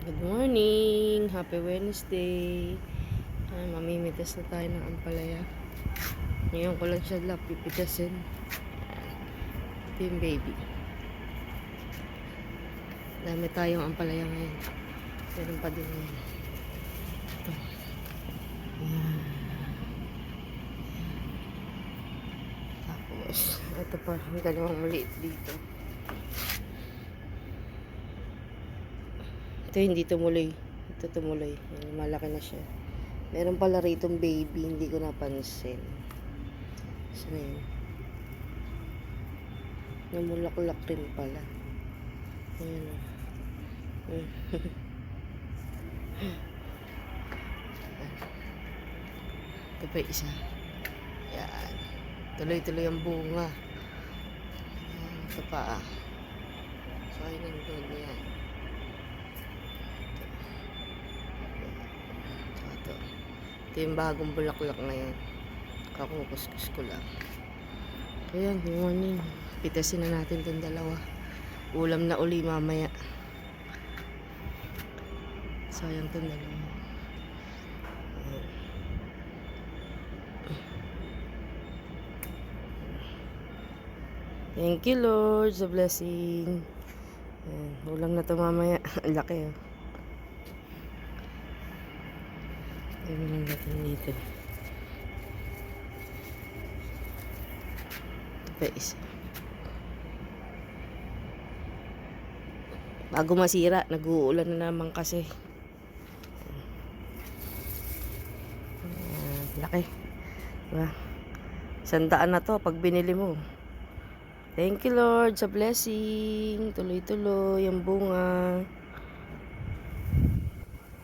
Good morning! Happy Wednesday! Ay, mamimitas na tayo ng ampalaya. Ngayon ko lang siya pipitasin. Ito yung baby. Dami tayong ampalaya ngayon. Meron pa din ngayon. Ito. Ayan. Tapos, ito pa. Ang dalawang maliit dito. Ito hindi tumuloy. Ito tumuloy. Ayan, malaki na siya. Meron pala rito baby. Hindi ko napansin. So, yun. Namulaklak rin pala. Ayan. Ito pa isa. Ayan. Tuloy-tuloy ang bunga. Ayan. Ito pa ah. So, ayun ang bunga yan. Ito yung bagong bulaklak na yan. Kakukuskus ko lang. Ayan, good morning. Pitasin na natin itong dalawa. Ulam na uli mamaya. Sayang itong dalawa. Thank you Lord sa blessing. Ayan, ulam na ito mamaya. Ang laki oh. Ayan lang natin dito. Ito pa isa. Bago masira, nag-uulan na naman kasi. Laki. Diba? 100 na to pag binili mo. Thank you Lord sa blessing. Tuloy-tuloy ang bunga.